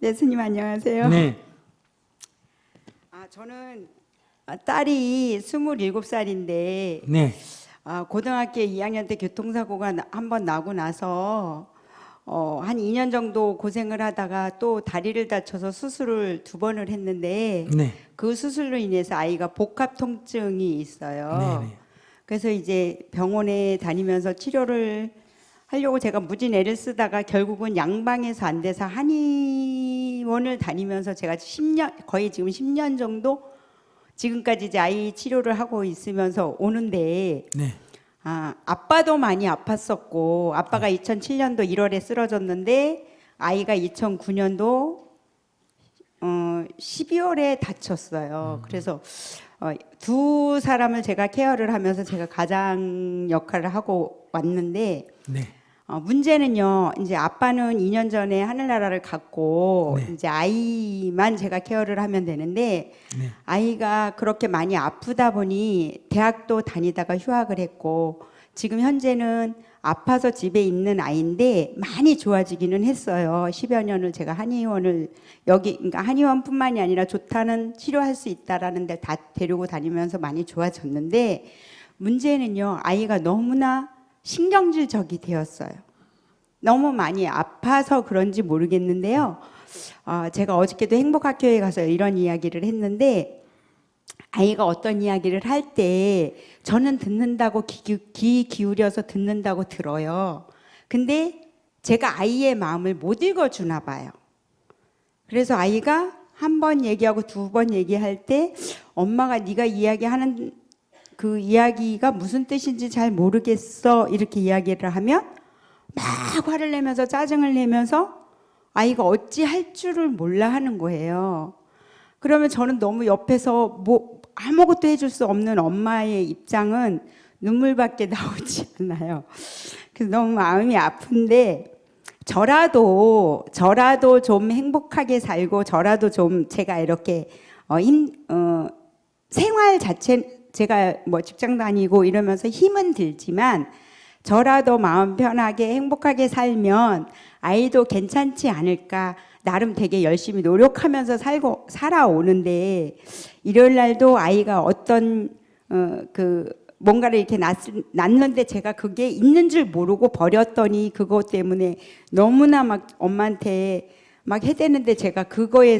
네, 스님 안녕하세요. 네, 저는 딸이 27살인데 네, 고등학교 2학년 때 교통사고가 한 번 나고 나서 한 2년 정도 고생을 하다가 또 다리를 다쳐서 수술을 2번을 했는데 네, 그 수술로 인해서 아이가 복합 통증이 네, 있어요. 네, 그래서 이제 병원에 다니면서 치료를 하려고 제가 무진 애를 쓰다가 결국은 양방에서 안 돼서 한의원을 다니면서 제가 10년, 거의 지금 10년 정도 지금까지 이제 아이 치료를 하고 있으면서 오는데 네, 아빠도 많이 아팠었고 아빠가 2007년도 1월에 쓰러졌는데 아이가 2009년도 12월에 다쳤어요. 그래서 두 사람을 제가 케어를 하면서 제가 가장 역할을 하고 왔는데 네, 문제는요. 이제 아빠는 2년 전에 하늘나라를 갔고 네, 이제 아이만 제가 케어를 하면 되는데 네, 아이가 그렇게 많이 아프다 보니 대학도 다니다가 휴학을 했고 지금 현재는 아파서 집에 있는 아이인데 많이 좋아지기는 했어요. 10여 년을 제가 한의원을 여기 그러니까 한의원뿐만이 아니라 좋다는 치료할 수 있다라는 데 다 데리고 다니면서 많이 좋아졌는데 문제는요. 아이가 너무나 신경질적이 되었어요. 너무 많이 아파서 그런지 모르겠는데요. 제가 어저께도 행복학교에 가서 이런 이야기를 했는데 아이가 어떤 이야기를 할 때 저는 듣는다고 귀 기울여서 듣는다고 들어요. 근데 제가 아이의 마음을 못 읽어주나 봐요. 그래서 아이가 한 번 얘기하고 2번 얘기할 때 엄마가 네가 이야기하는 그 이야기가 무슨 뜻인지 잘 모르겠어 이렇게 이야기를 하면 막 화를 내면서 짜증을 내면서 아이가 어찌 할 줄을 몰라 하는 거예요. 그러면 저는 너무 옆에서 뭐 아무것도 해줄 수 없는 엄마의 입장은 눈물밖에 나오지 않아요. 그래서 너무 마음이 아픈데 저라도 좀 행복하게 살고 저라도 좀 제가 이렇게 생활 자체 제가 뭐 직장 다니고 이러면서 힘은 들지만 저라도 마음 편하게 행복하게 살면 아이도 괜찮지 않을까 나름 되게 열심히 노력하면서 살아오는데 일요일 날도 아이가 어떤 뭔가를 이렇게 낳는데 제가 그게 있는 줄 모르고 버렸더니 그것 때문에 너무나 막 엄마한테 막 해대는데 제가 그거에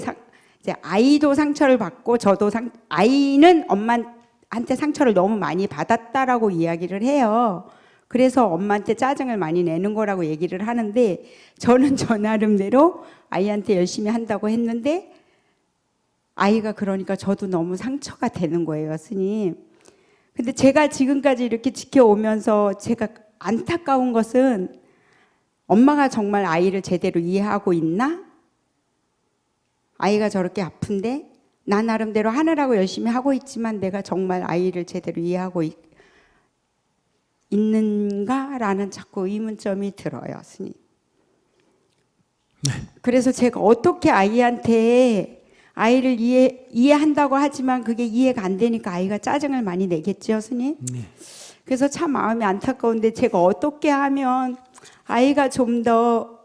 이제 아이도 상처를 받고 저도 아이는 엄마한테 상처를 너무 많이 받았다라고 이야기를 해요. 그래서 엄마한테 짜증을 많이 내는 거라고 얘기를 하는데 저는 저 나름대로 아이한테 열심히 한다고 했는데 아이가 그러니까 저도 너무 상처가 되는 거예요, 스님. 근데 제가 지금까지 이렇게 지켜오면서 제가 안타까운 것은 엄마가 정말 아이를 제대로 이해하고 있나? 아이가 저렇게 아픈데 나 나름대로 하느라고 열심히 하고 있지만 내가 정말 아이를 제대로 이해하고 있는가라는 자꾸 의문점이 들어요, 스님. 네. 그래서 제가 어떻게 아이한테 아이를 이해한다고 하지만 그게 이해가 안 되니까 아이가 짜증을 많이 내겠죠, 스님? 네. 그래서 참 마음이 안타까운데 제가 어떻게 하면 아이가 좀 더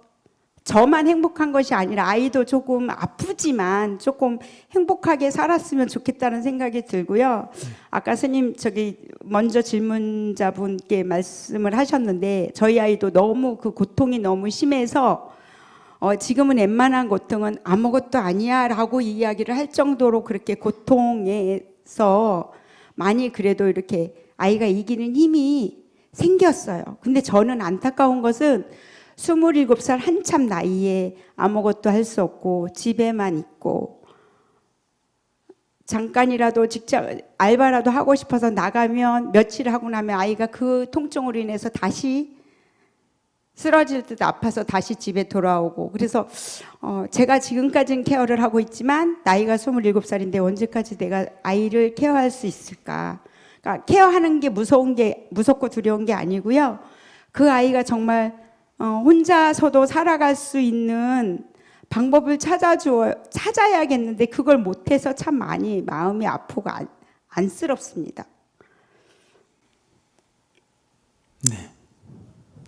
저만 행복한 것이 아니라 아이도 조금 아프지만 조금 행복하게 살았으면 좋겠다는 생각이 들고요. 아까 스님 저기 먼저 질문자분께 말씀을 하셨는데 저희 아이도 너무 그 고통이 너무 심해서 지금은 웬만한 고통은 아무것도 아니야 라고 이야기를 할 정도로 그렇게 고통에서 많이 그래도 이렇게 아이가 이기는 힘이 생겼어요. 근데 저는 안타까운 것은 27살 한참 나이에 아무것도 할 수 없고 집에만 있고 잠깐이라도 직장 알바라도 하고 싶어서 나가면 며칠 하고 나면 아이가 그 통증으로 인해서 다시 쓰러질 듯 아파서 다시 집에 돌아오고 그래서 제가 지금까지는 케어를 하고 있지만 나이가 27살인데 언제까지 내가 아이를 케어할 수 있을까? 그러니까 케어하는 게 무섭고 두려운 게 아니고요. 그 아이가 정말 혼자서도 살아갈 수 있는 방법을 찾아야겠는데 그걸 못해서 참 많이 마음이 아프고 안쓰럽습니다. 네.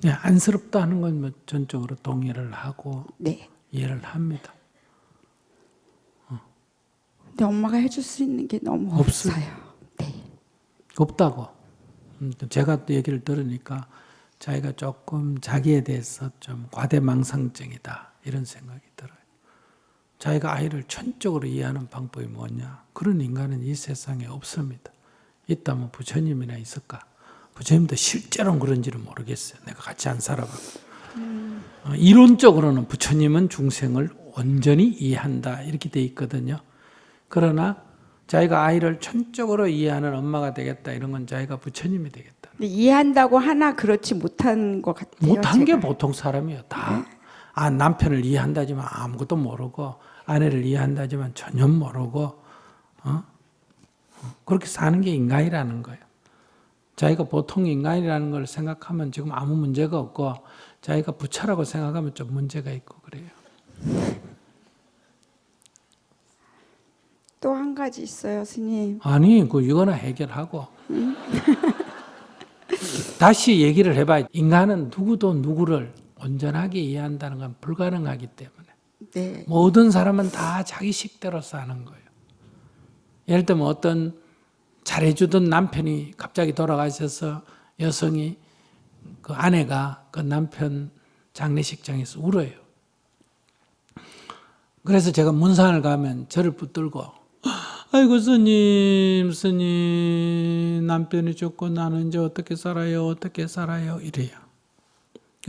네, 안쓰럽다 하는 건 전적으로 동의를 하고 네. 이해를 합니다. 근데 엄마가 해줄 수 있는 게 너무 없어요. 없어요. 네. 없다고. 제가 또 얘기를 들으니까 자기가 조금 자기에 대해서 좀 과대망상증이다 이런 생각이 들어요. 자기가 아이를 전적으로 이해하는 방법이 뭐냐? 그런 인간은 이 세상에 없습니다. 있다면 부처님이나 있을까? 부처님도 실제로는 그런지는 모르겠어요. 내가 같이 안 살아봤고. 이론적으로는 부처님은 중생을 온전히 이해한다 이렇게 돼 있거든요. 그러나 자기가 아이를 전적으로 이해하는 엄마가 되겠다 이런 건 자기가 부처님이 되겠다. 근데 이해한다고 하나 그렇지 못한 것 같아요. 못한 게 제가. 보통 사람이에요. 다. 아, 남편을 이해한다지만 아무것도 모르고 아내를 이해한다지만 전혀 모르고 그렇게 사는 게 인간이라는 거예요. 자기가 보통 인간이라는 걸 생각하면 지금 아무 문제가 없고 자기가 부처라고 생각하면 좀 문제가 있고 그래요. 또 한 가지 있어요, 스님. 아니, 이거나 해결하고. 다시 얘기를 해봐요. 인간은 누구도 누구를 온전하게 이해한다는 건 불가능하기 때문에. 네. 모든 사람은 다 자기 식대로 사는 거예요. 예를 들면 어떤 잘해주던 남편이 갑자기 돌아가셔서 여성이 그 아내가 그 남편 장례식장에서 울어요. 그래서 제가 문상을 가면 저를 붙들고 아이고 스님 남편이 죽고 나는 이제 어떻게 살아요 이래요.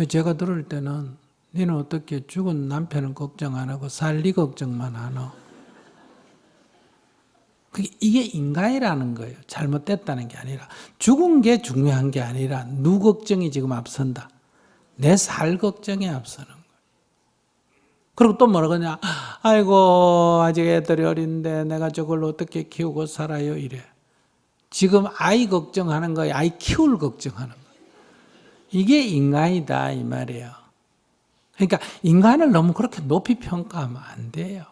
제가 들을 때는 너는 어떻게 죽은 남편은 걱정 안 하고 살리 걱정만 하노. 이게 인간이라는 거예요. 잘못됐다는 게 아니라 죽은 게 중요한 게 아니라 누구 걱정이 지금 앞선다. 내 살 걱정이 앞서는 거예요. 그리고 또 뭐라 그러냐. 아이고 아직 애들이 어린데 내가 저걸 어떻게 키우고 살아요 이래. 지금 아이 걱정하는 거예요. 아이 키울 걱정하는 거예요. 이게 인간이다 이 말이에요. 그러니까 인간을 너무 그렇게 높이 평가하면 안 돼요.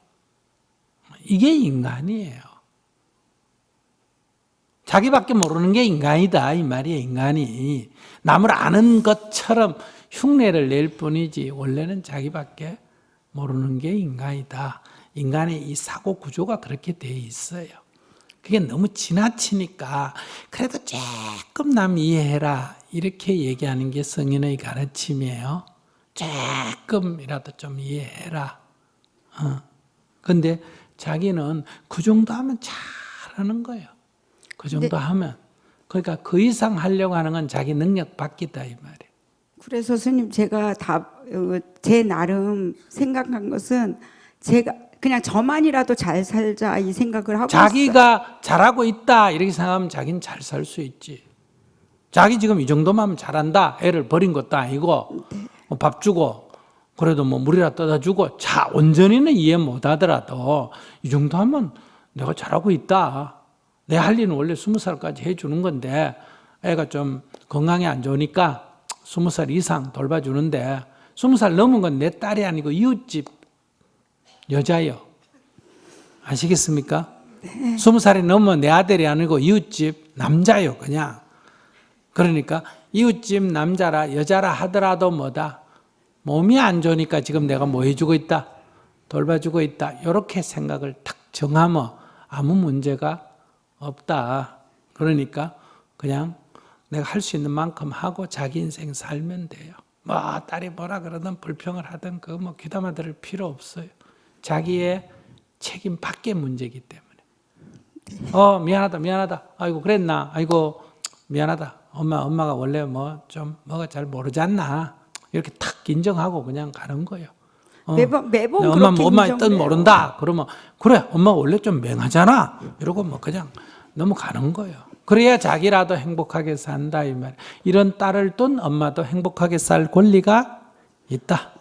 이게 인간이에요. 자기밖에 모르는 게 인간이다 이 말이에요. 인간이 남을 아는 것처럼 흉내를 낼 뿐이지 원래는 자기밖에 모르는 게 인간이다. 인간의 이 사고 구조가 그렇게 돼 있어요. 그게 너무 지나치니까 그래도 조금 남 이해해라 이렇게 얘기하는 게 성인의 가르침이에요. 조금이라도 좀 이해해라. 근데 자기는 그 정도 하면 잘하는 거예요. 그 정도 하면. 그러니까 그 이상 하려고 하는 건 자기 능력 밖이다 이 말이에요. 그래서 스님 제가 제 나름 생각한 것은 제가 그냥 저만이라도 잘 살자 이 생각을 하고 자기가 있어요. 잘하고 있다 이렇게 생각하면 자기는 잘 살 수 있지. 자기 지금 이 정도만 하면 잘한다. 애를 버린 것도 아니고 밥 주고 그래도 뭐 물이라 떠다 주고 자 온전히는 이해 못 하더라도 이 정도 하면 내가 잘하고 있다. 내 할 일은 원래 20살까지 해주는 건데 애가 좀 건강이 안 좋으니까 20살 이상 돌봐주는데 20살 넘은 건 내 딸이 아니고 이웃집 여자예요. 아시겠습니까? 네. 20살이 넘으면 내 아들이 아니고 이웃집 남자예요. 그냥. 그러니까 이웃집 남자라 여자라 하더라도 뭐다. 몸이 안 좋으니까 지금 내가 뭐 해주고 있다. 돌봐주고 있다. 이렇게 생각을 탁 정하면 아무 문제가 없다. 그러니까 그냥 내가 할 수 있는 만큼 하고 자기 인생 살면 돼요. 뭐 딸이 뭐라 그러든 불평을 하든 그거 뭐 귀담아 들을 필요 없어요. 자기의 책임 밖의 문제이기 때문에. 미안하다. 아이고 그랬나? 아이고 미안하다. 엄마가 원래 뭐 좀 뭐가 잘 모르지 않나? 이렇게 탁 인정하고 그냥 가는 거예요. 매번 엄마 그렇게 뜻 모른다. 그러면 그래 엄마 원래 좀 맹하잖아. 이러고 뭐 그냥 넘어가는 거예요. 그래야 자기라도 행복하게 산다 이 말. 이런 딸을 둔 엄마도 행복하게 살 권리가 있다.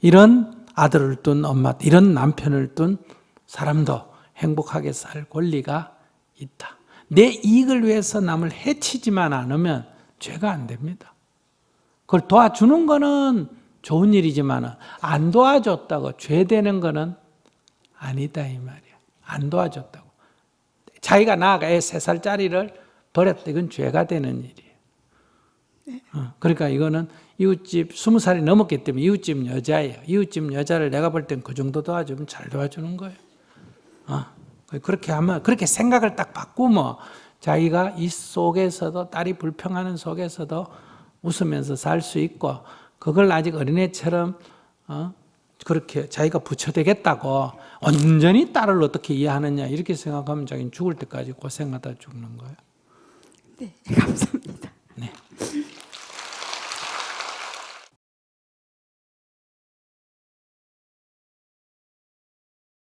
이런 아들을 둔 엄마, 이런 남편을 둔 사람도 행복하게 살 권리가 있다. 내 이익을 위해서 남을 해치지만 않으면 죄가 안 됩니다. 그걸 도와주는 거는 좋은 일이지만 안 도와줬다고 죄 되는 거는 아니다 이 말이야. 안 도와줬다고. 자기가 나아가 애 3살짜리를 버렸다. 이건 죄가 되는 일이에요. 그러니까 이거는 이웃집 20살이 넘었기 때문에 이웃집 여자예요. 이웃집 여자를 내가 볼 땐 그 정도 도와주면 잘 도와주는 거예요. 그렇게 하면, 그렇게 생각을 딱 바꾸면 자기가 이 속에서도, 딸이 불평하는 속에서도 웃으면서 살 수 있고, 그걸 아직 어린애처럼 그렇게 자기가 부처되겠다고 온전히 딸을 어떻게 이해하느냐 이렇게 생각하면 자기는 죽을 때까지 고생하다 죽는 거예요. 네, 감사합니다.